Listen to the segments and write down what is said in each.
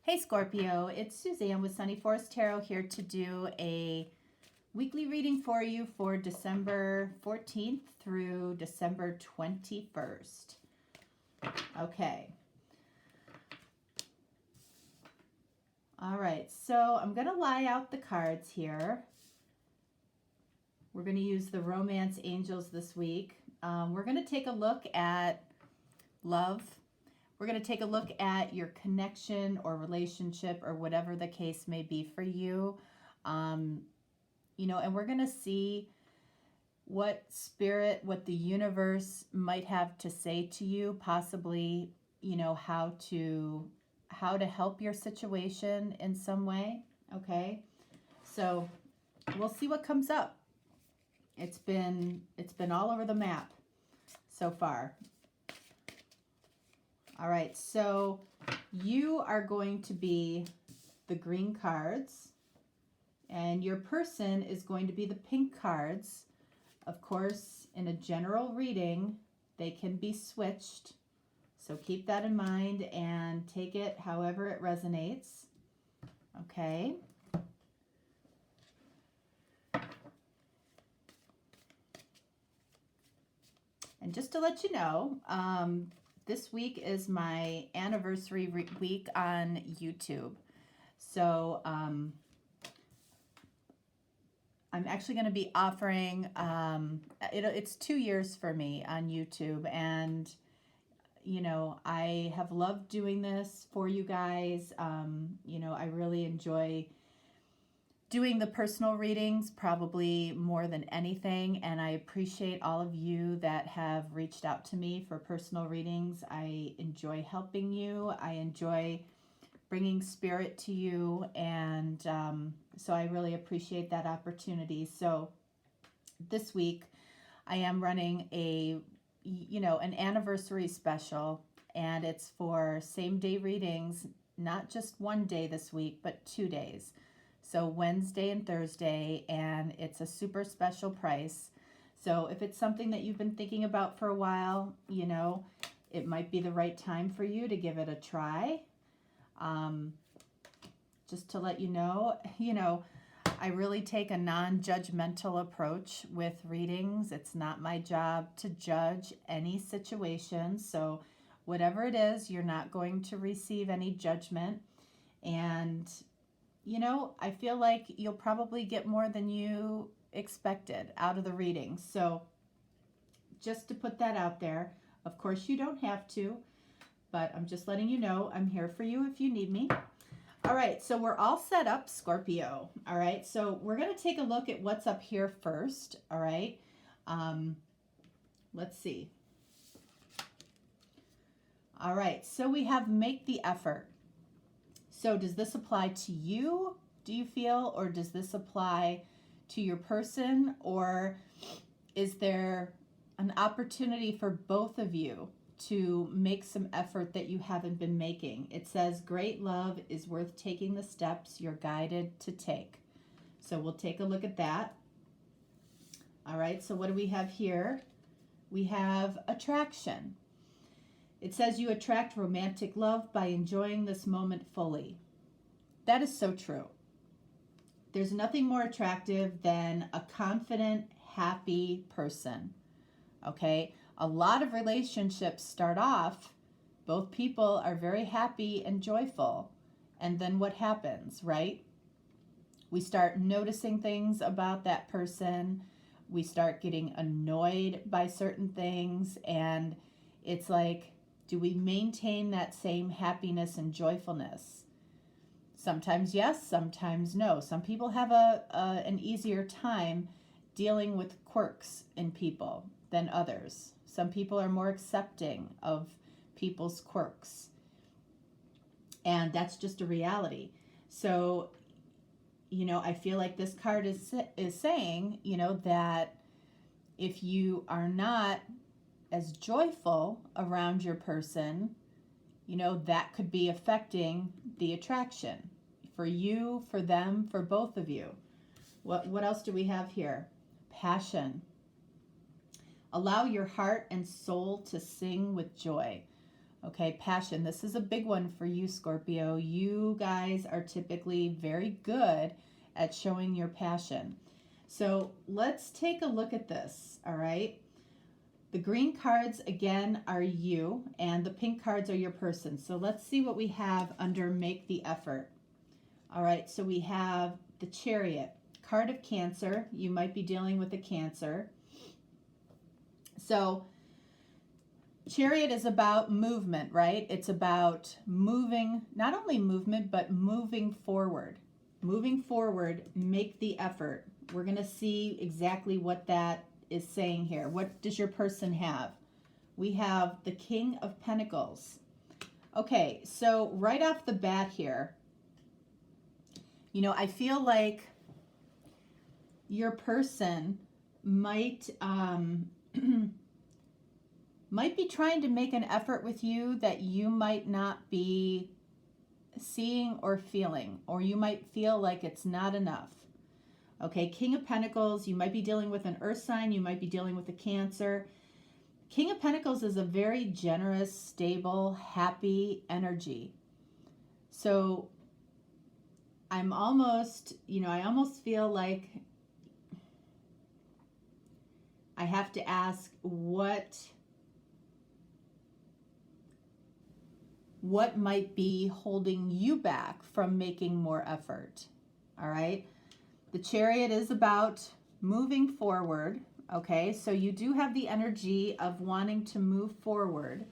Hey Scorpio, it's Suzanne with Sunny Forest Tarot here to do a weekly reading for you for December 14th through December 21st. Okay. All right, so I'm going to lie out the cards here. We're going to use the Romance Angels this week. We're going to take a look at love. We're going to take a look at your connection or relationship or whatever the case may be for you. And we're going to see what spirit, what the universe might have to say to you, possibly, how to help your situation in some way. Okay. So we'll see what comes up. It's been all over the map so far. All right, so you are going to be the green cards, and your person is going to be the pink cards. Of course, in a general reading, they can be switched, so keep that in mind and take it however it resonates. Okay. And just to let you know, this week is my anniversary week on YouTube. So I'm actually going to be offering, it's 2 years for me on YouTube. And, I have loved doing this for you guys. I really enjoy doing the personal readings probably more than anything, and I appreciate all of you that have reached out to me for personal readings. I enjoy helping you. I enjoy bringing spirit to you, and so I really appreciate that opportunity. So this week I am running an anniversary special, and it's for same-day readings, not just one day this week, but 2 days. So Wednesday and Thursday, and it's a super special price. So if it's something that you've been thinking about for a while, it might be the right time for you to give it a try. Just to let you know, I really take a non-judgmental approach with readings. It's not my job to judge any situation. So whatever it is, you're not going to receive any judgment. And I feel like you'll probably get more than you expected out of the reading. So just to put that out there, of course you don't have to, but I'm just letting you know I'm here for you if you need me. All right, so we're all set up, Scorpio. All right, so we're going to take a look at what's up here first. All right, let's see. All right, so we have make the effort. So does this apply to you, do you feel, or does this apply to your person, or is there an opportunity for both of you to make some effort that you haven't been making? It says great love is worth taking the steps you're guided to take. So we'll take a look at that. All right, so what do we have here? We have attraction. It says you attract romantic love by enjoying this moment fully. That is so true. There's nothing more attractive than a confident, happy person. Okay? A lot of relationships start off, both people are very happy and joyful. And then what happens, right? We start noticing things about that person. We start getting annoyed by certain things. And it's like, do we maintain that same happiness and joyfulness? Sometimes yes, sometimes no. Some people have an easier time dealing with quirks in people than others. Some people are more accepting of people's quirks. And that's just a reality. So, I feel like this card is saying, that if you are not as joyful around your person, that could be affecting the attraction for you, for them, for both of you. What else do we have here? Passion. Allow your heart and soul to sing with joy. Okay, passion. This is a big one for you, Scorpio. You guys are typically very good at showing your passion. So let's take a look at this, all right? The green cards, again, are you, and the pink cards are your person. So let's see what we have under Make the Effort. All right, so we have the Chariot, card of Cancer. You might be dealing with a Cancer. So Chariot is about movement, right? It's about moving, not only movement, but moving forward. Moving forward, make the effort. We're going to see exactly what that is saying here. What does your person have? We have the King of Pentacles. Okay, so right off the bat here, you know, I feel like your person might might be trying to make an effort with you that you might not be seeing or feeling, or you might feel like it's not enough. Okay, King of Pentacles, you might be dealing with an earth sign, you might be dealing with a Cancer. King of Pentacles is a very generous, stable, happy energy. So I'm almost, you know, I almost feel like I have to ask what might be holding you back from making more effort. All right. The Chariot is about moving forward. Okay. So you do have the energy of wanting to move forward.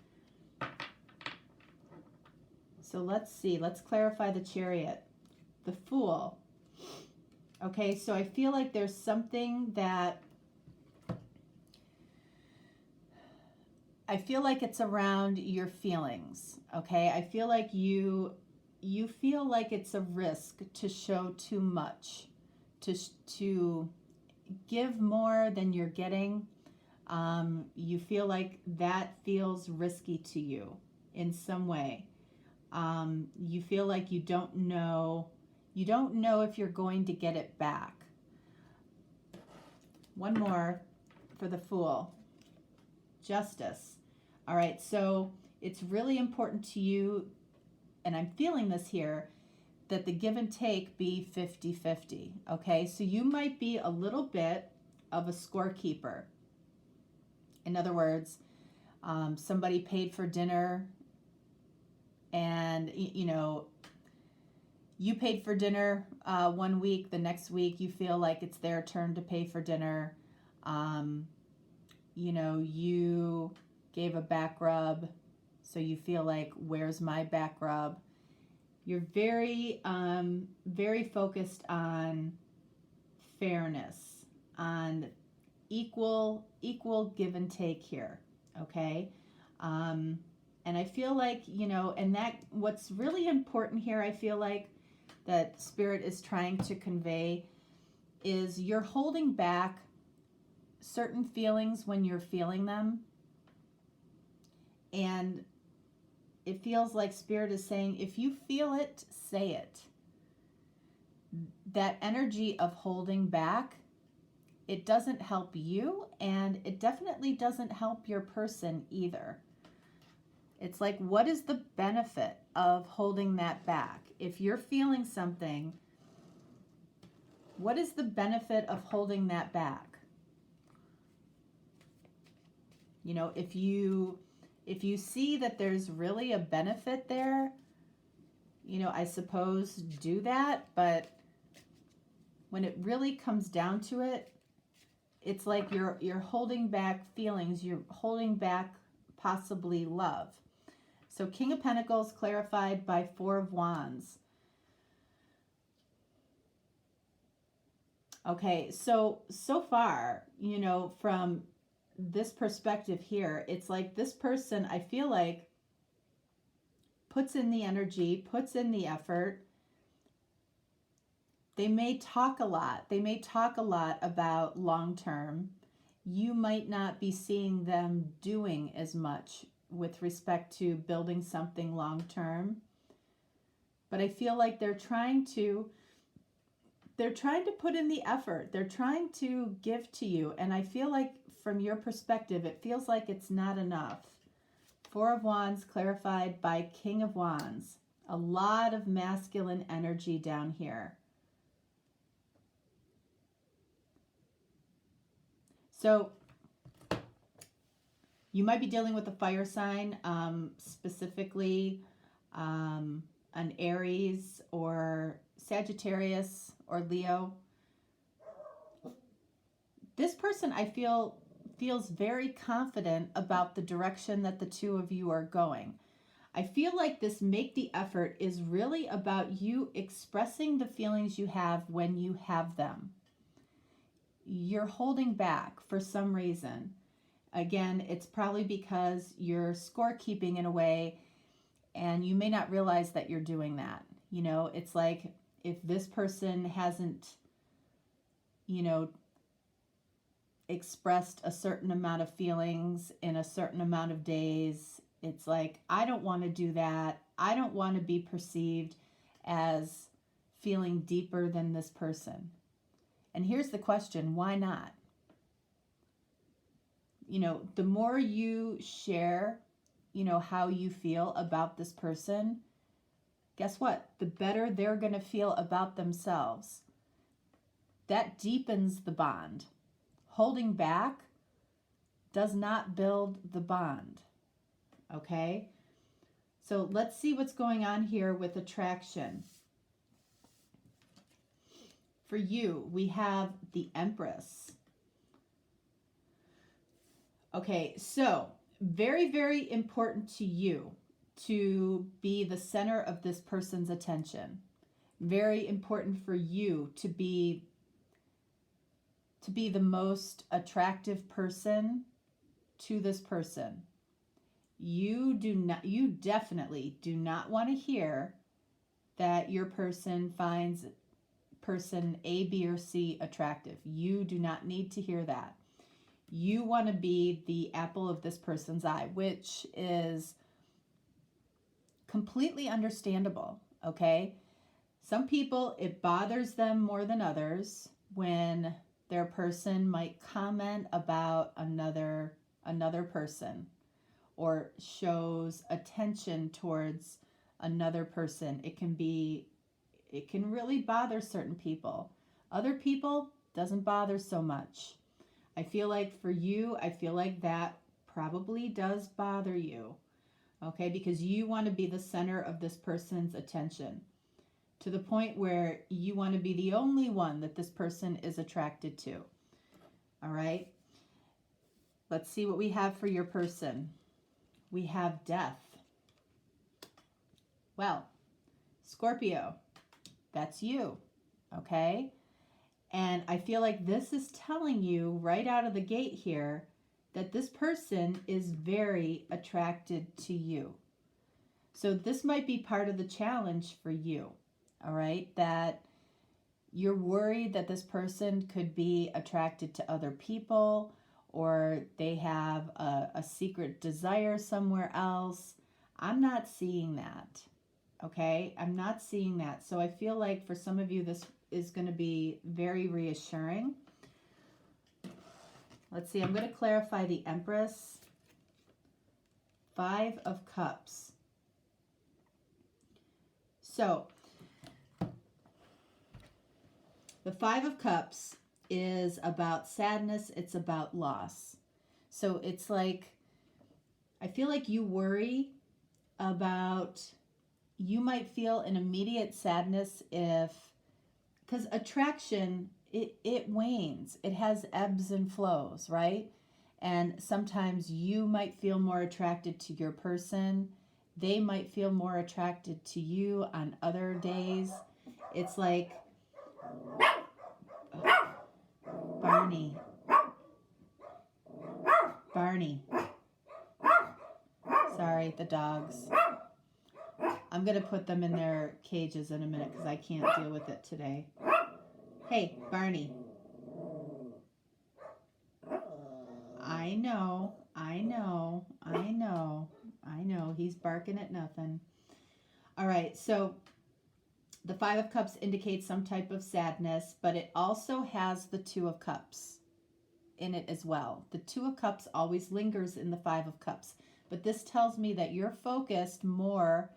So let's see. Let's clarify the Chariot. The Fool. Okay. So I feel like there's something that I feel like it's around your feelings, okay? I feel like you feel like it's a risk to show too much, to give more than you're getting. You feel like that feels risky to you in some way. You feel like you don't know if you're going to get it back. One more for the Fool. Justice. All right, so it's really important to you, and I'm feeling this here, that the give and take be 50-50, okay? So you might be a little bit of a scorekeeper. In other words, somebody paid for dinner, and, you know, you paid for dinner 1 week, the next week you feel like it's their turn to pay for dinner. You know, you gave a back rub, so you feel like, where's my back rub? You're very, very focused on fairness, on equal give and take here, okay? And I feel like, you know, and that what's really important here, I feel like that Spirit is trying to convey is you're holding back certain feelings when you're feeling them. And it feels like Spirit is saying, if you feel it, say it. That energy of holding back, it doesn't help you, and it definitely doesn't help your person either. It's like, what is the benefit of holding that back? If you're feeling something, what is the benefit of holding that back? You know, if you see that there's really a benefit there, you know, I suppose do that. But when it really comes down to it, it's like you're holding back feelings. You're holding back possibly love. So King of Pentacles clarified by Four of Wands. Okay, so far, you know, from this perspective here, it's like this person, I feel like, puts in the energy, puts in the effort. They may talk a lot. They may talk a lot about long term. You might not be seeing them doing as much with respect to building something long term. But I feel like they're trying to put in the effort. They're trying to give to you. And I feel like from your perspective, it feels like it's not enough Four of Wands clarified by King of Wands. A lot of masculine energy down here. So you might be dealing with a fire sign, specifically an Aries or Sagittarius or Leo. This person, I feel, feels very confident about the direction that the two of you are going. I feel like this make the effort is really about you expressing the feelings you have when you have them. You're holding back for some reason. Again, it's probably because you're scorekeeping in a way, and you may not realize that you're doing that. You know, it's like if this person hasn't, you know, expressed a certain amount of feelings in a certain amount of days, it's like, I don't want to do that. I don't want to be perceived as feeling deeper than this person. And here's the question, why not? You know, the more you share, you know, how you feel about this person, guess what? The better they're going to feel about themselves. That deepens the bond. Holding back does not build the bond. Okay? So let's see what's going on here with attraction. For you, we have the Empress. Okay, so very, very important to you to be the center of this person's attention. Very important for you to be the most attractive person to this person. You definitely do not want to hear that your person finds person A, B, or C attractive. You do not need to hear that. You want to be the apple of this person's eye, which is completely understandable, okay? Some people, it bothers them more than others when their person might comment about another person or shows attention towards another person. It can really bother certain people. Other people, doesn't bother so much. I feel like for you, I feel like that probably does bother you, okay? Because you want to be the center of this person's attention to the point where you want to be the only one that this person is attracted to, all right? Let's see what we have for your person. We have Death. Well, Scorpio, that's you, okay? And I feel like this is telling you right out of the gate here that this person is very attracted to you. So this might be part of the challenge for you, all right? That you're worried that this person could be attracted to other people, or they have a secret desire somewhere else. I'm not seeing that, okay? I'm not seeing that. So I feel like for some of you, this is going to be very reassuring. Let's see, I'm going to clarify the Empress. 5 of Cups. So, the 5 of Cups is about sadness, it's about loss. So it's like, I feel like you worry about, you might feel an immediate sadness because attraction, it wanes. It has ebbs and flows, right? And sometimes you might feel more attracted to your person. They might feel more attracted to you on other days. It's like, Barney. Sorry, the dogs. I'm going to put them in their cages in a minute because I can't deal with it today. Hey, Barney. I know. He's barking at nothing. All right, so the 5 of Cups indicates some type of sadness, but it also has the 2 of Cups in it as well. The 2 of Cups always lingers in the 5 of Cups. but this tells me that you're focused more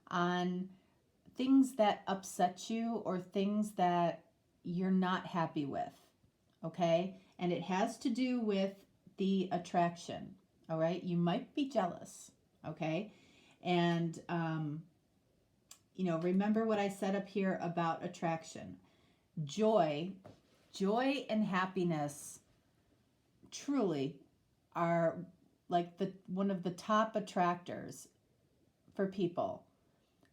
on things that upset you or things that you're not happy with, okay? And it has to do with the attraction, all right? You might be jealous, okay? And, remember what I said up here about attraction. Joy and happiness truly are like one of the top attractors for people.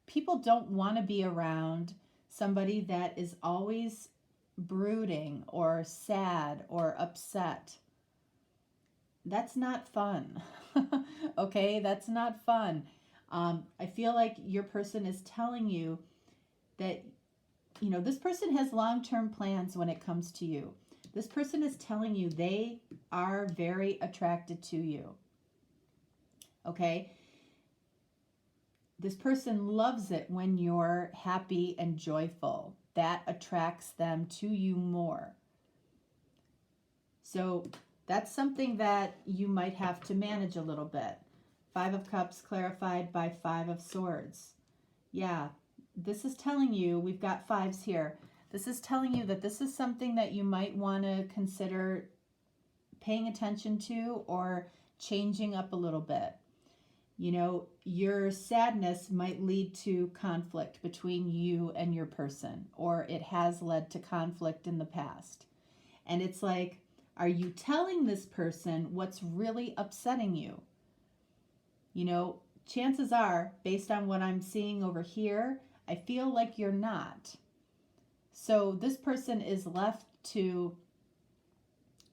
People don't want to be around somebody that is always brooding or sad or upset. That's not fun. Okay, that's not fun. I feel like your person is telling you that, this person has long-term plans when it comes to you. This person is telling you they are very attracted to you. Okay? This person loves it when you're happy and joyful. That attracts them to you more. So that's something that you might have to manage a little bit. 5 of Cups clarified by 5 of Swords. Yeah, this is telling you, we've got 5s here. This is telling you that this is something that you might want to consider paying attention to or changing up a little bit. Your sadness might lead to conflict between you and your person, or it has led to conflict in the past. And it's like, are you telling this person what's really upsetting you? Chances are, based on what I'm seeing over here, I feel like you're not. So this person is left to,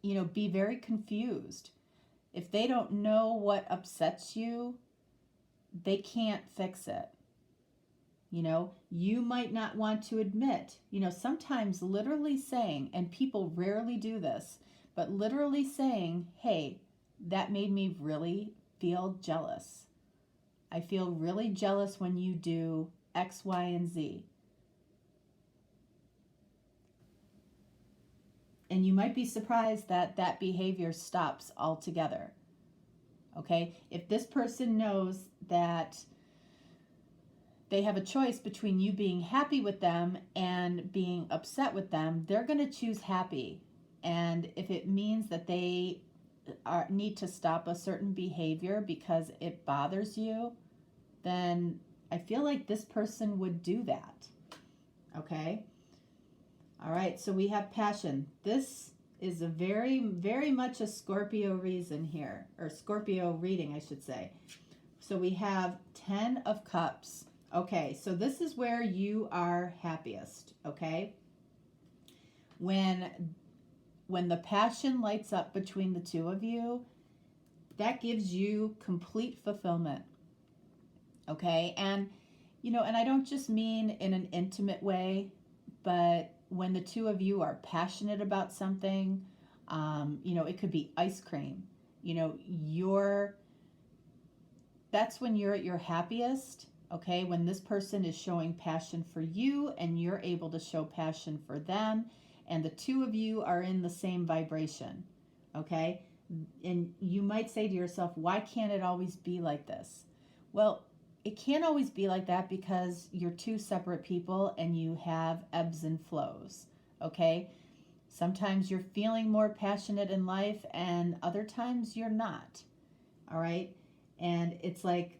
be very confused. If they don't know what upsets you, they can't fix it. You might not want to admit, sometimes literally saying, and people rarely do this, but literally saying, hey, that made me really feel jealous. I feel really jealous when you do X, Y, and Z. And you might be surprised that that behavior stops altogether. Okay? If this person knows that they have a choice between you being happy with them and being upset with them, they're going to choose happy. And if it means that they need to stop a certain behavior because it bothers you, then I feel like this person would do that. Okay? All right, so we have passion. This is a very, very much a Scorpio reason here, or Scorpio reading, I should say. So we have 10 of Cups. Okay, so this is where you are happiest, okay? When the passion lights up between the two of you, that gives you complete fulfillment. Okay, and and I don't just mean in an intimate way, but when the two of you are passionate about something, it could be ice cream. That's when you're at your happiest. Okay, when this person is showing passion for you and you're able to show passion for them, and the two of you are in the same vibration. Okay, and you might say to yourself, why can't it always be like this? Well, it can't always be like that because you're two separate people and you have ebbs and flows, okay? Sometimes you're feeling more passionate in life and other times you're not, all right? And it's like,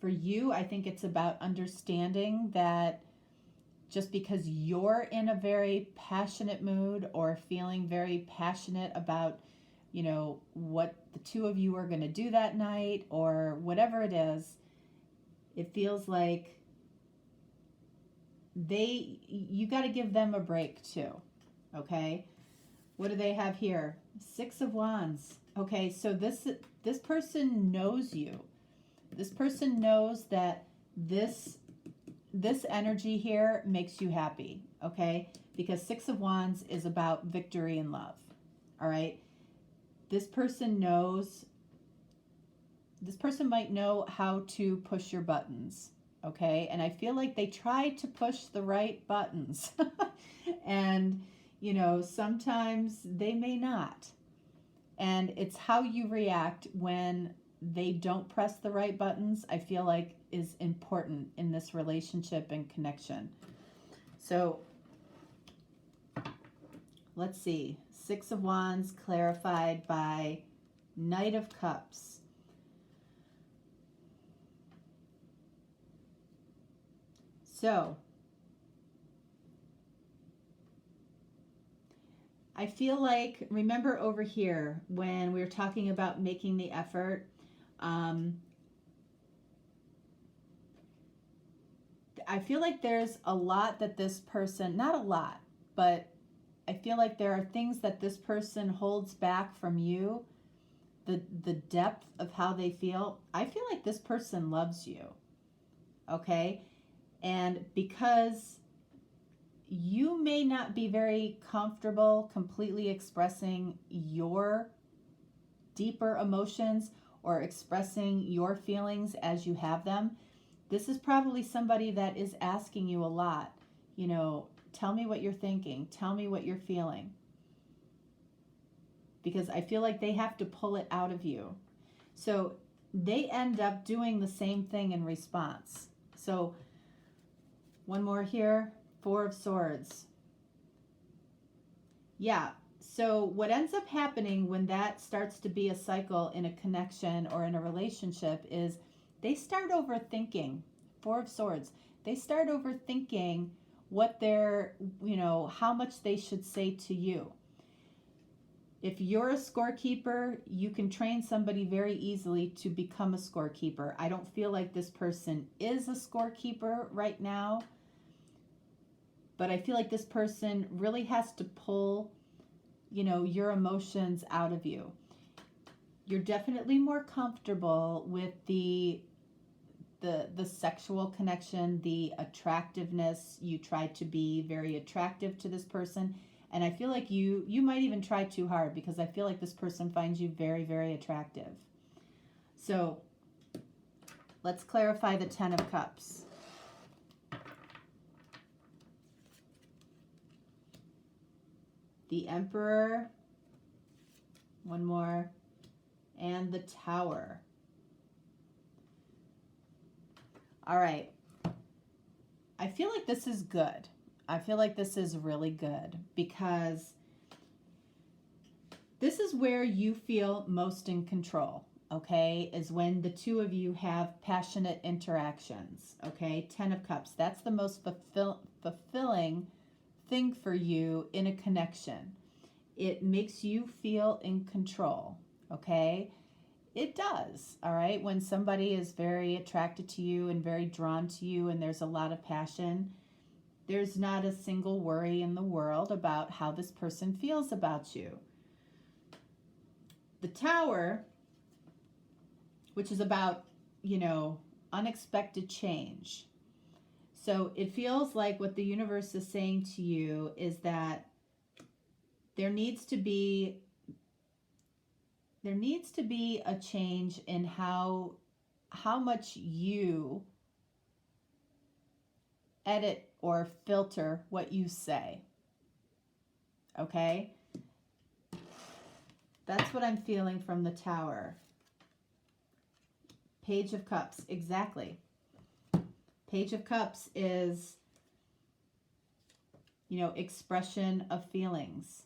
for you, I think it's about understanding that just because you're in a very passionate mood or feeling very passionate about, what the two of you are going to do that night or whatever it is, it feels like you got to give them a break too. Okay? What do they have here? 6 of Wands. Okay, so this person knows you. This person knows that this energy here makes you happy, okay? Because 6 of Wands is about victory in love. All right? This person might know how to push your buttons, okay? And I feel like they try to push the right buttons. And, sometimes they may not. And it's how you react when they don't press the right buttons, I feel like is important in this relationship and connection. So let's see. Six of Wands clarified by Knight of Cups. So I feel like, remember over here when we were talking about making the effort, I feel like there's a lot that this person, not a lot, but I feel like there are things that this person holds back from you, the depth of how they feel. I feel like this person loves you, okay? And because you may not be very comfortable completely expressing your deeper emotions or expressing your feelings as you have them, this is probably somebody that is asking you a lot. You know, tell me what you're thinking. Tell me what you're feeling. Because I feel like they have to pull it out of you. So they end up doing the same thing in response. So one more here, Four of Swords. Yeah, so what ends up happening when that starts to be a cycle in a connection or in a relationship is they start overthinking. Four of Swords. They start overthinking what they're, how much they should say to you. If you're a scorekeeper, you can train somebody very easily to become a scorekeeper. I don't feel like this person is a scorekeeper right now, but I feel like this person really has to pull, your emotions out of you. You're definitely more comfortable with the sexual connection, the attractiveness. You try to be very attractive to this person. And I feel like you might even try too hard, because I feel like this person finds you very, very attractive. So let's clarify the Ten of Cups. The Emperor, one more, and the Tower. All right. I feel like this is good. I feel like this is really good, because this is where you feel most in control, okay, is when the two of you have passionate interactions, okay? Ten of Cups, that's the most fulfilling thing for you in a connection. It makes you feel in control, okay? It does, all right? When somebody is very attracted to you and very drawn to you and there's a lot of passion, there's not a single worry in the world about how this person feels about you. The Tower, which is about, unexpected change. So it feels like what the universe is saying to you is that there needs to be a change in how much you edit or filter what you say. Okay? That's what I'm feeling from the Tower. Page of Cups, exactly. Page of Cups is, expression of feelings.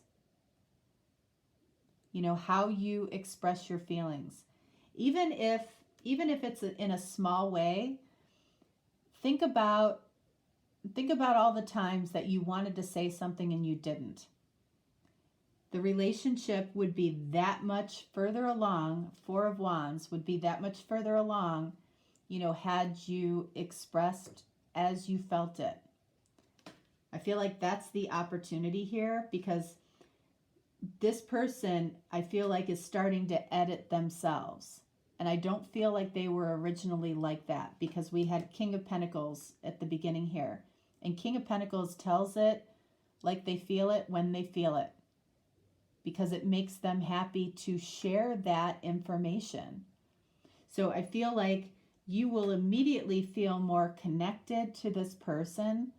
How you express your feelings. Even if it's in a small way, think about all the times that you wanted to say something and you didn't. The relationship would be that much further along, Four of Wands would be that much further along, had you expressed as you felt it. I feel like that's the opportunity here, because this person, I feel like, is starting to edit themselves. And I don't feel like they were originally like that, because we had King of Pentacles at the beginning here. And King of Pentacles tells it like they feel it when they feel it, because it makes them happy to share that information. So I feel like you will immediately feel more connected to this person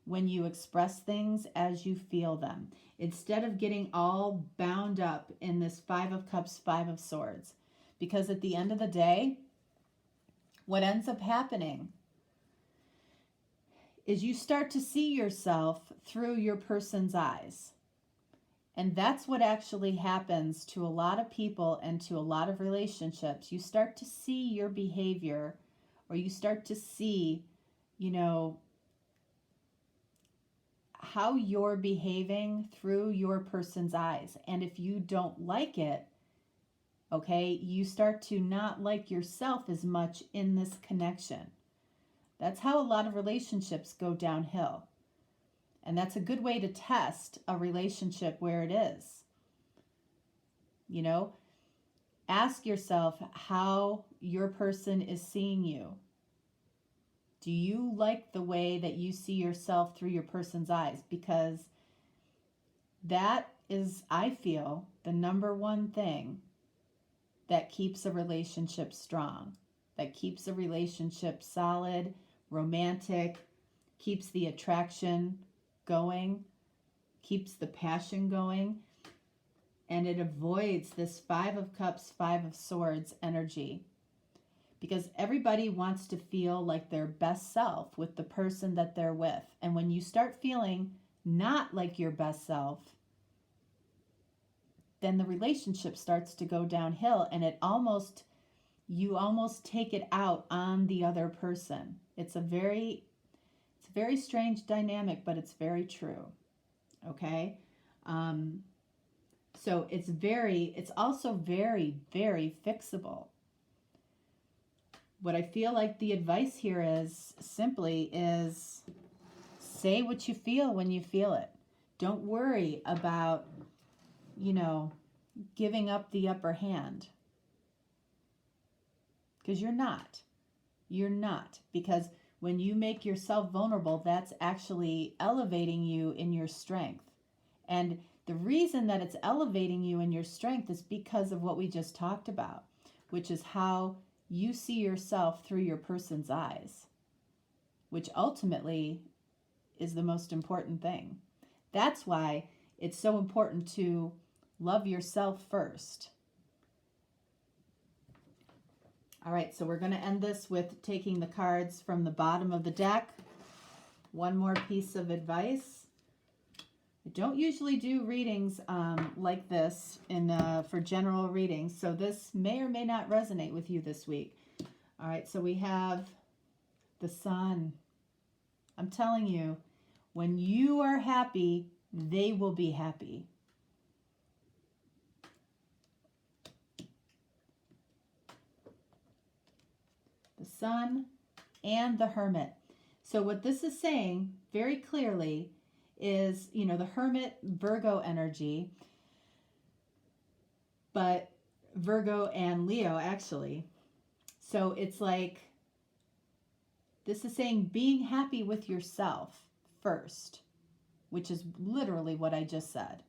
when you express things as you feel them, instead of getting all bound up in this Five of Cups, Five of Swords. Because at the end of the day, what ends up happening is you start to see yourself through your person's eyes. And that's what actually happens to a lot of people and to a lot of relationships. You start to see your behavior, or you start to see, how you're behaving through your person's eyes. And if you don't like it, okay, you start to not like yourself as much in this connection. That's how a lot of relationships go downhill. And that's a good way to test a relationship where it is. Ask yourself how your person is seeing you. Do you like the way that you see yourself through your person's eyes? Because that is, I feel, the number one thing that keeps a relationship strong, that keeps a relationship solid, romantic, keeps the attraction going, keeps the passion going, and it avoids this 5 of Cups, 5 of Swords energy. Because everybody wants to feel like their best self with the person that they're with. And when you start feeling not like your best self, then the relationship starts to go downhill, and you almost take it out on the other person. It's a very strange dynamic, but it's very true. Okay? So it's also very, very fixable. What I feel like the advice here is simply say what you feel when you feel it. Don't worry about, giving up the upper hand. Because you're not. You're not. Because when you make yourself vulnerable, that's actually elevating you in your strength. And the reason that it's elevating you in your strength is because of what we just talked about, which is how you see yourself through your person's eyes, which ultimately is the most important thing. That's why it's so important to love yourself first. All right, so we're going to end this with taking the cards from the bottom of the deck. One more piece of advice. I don't usually do readings like this for general readings, so this may or may not resonate with you this week. All right, so we have the Sun. I'm telling you, when you are happy, they will be happy. The Sun and the Hermit. So what this is saying very clearly is, the Hermit, Virgo energy, but Virgo and Leo actually. So it's like, this is saying being happy with yourself first, which is literally what I just said.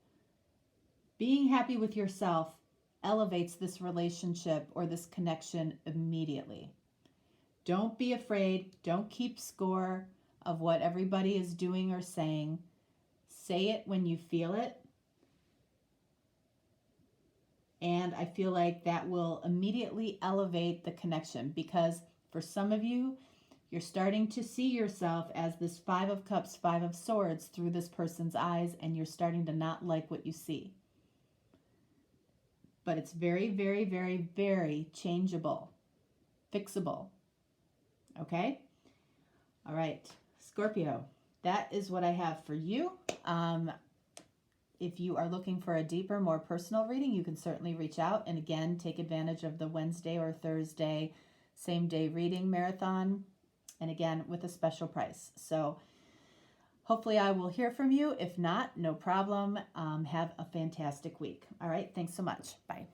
Being happy with yourself elevates this relationship or this connection immediately. Don't be afraid. Don't keep score of what everybody is doing or saying. Say it when you feel it. And I feel like that will immediately elevate the connection, because for some of you, you're starting to see yourself as this 5 of Cups, 5 of Swords through this person's eyes, and you're starting to not like what you see. But it's very, very, very, very changeable, fixable. Okay? All right, Scorpio, that is what I have for you. If you are looking for a deeper, more personal reading, you can certainly reach out. And again, take advantage of the Wednesday or Thursday same-day reading marathon. And again, with a special price. So hopefully I will hear from you. If not, no problem. Have a fantastic week. All right, thanks so much. Bye.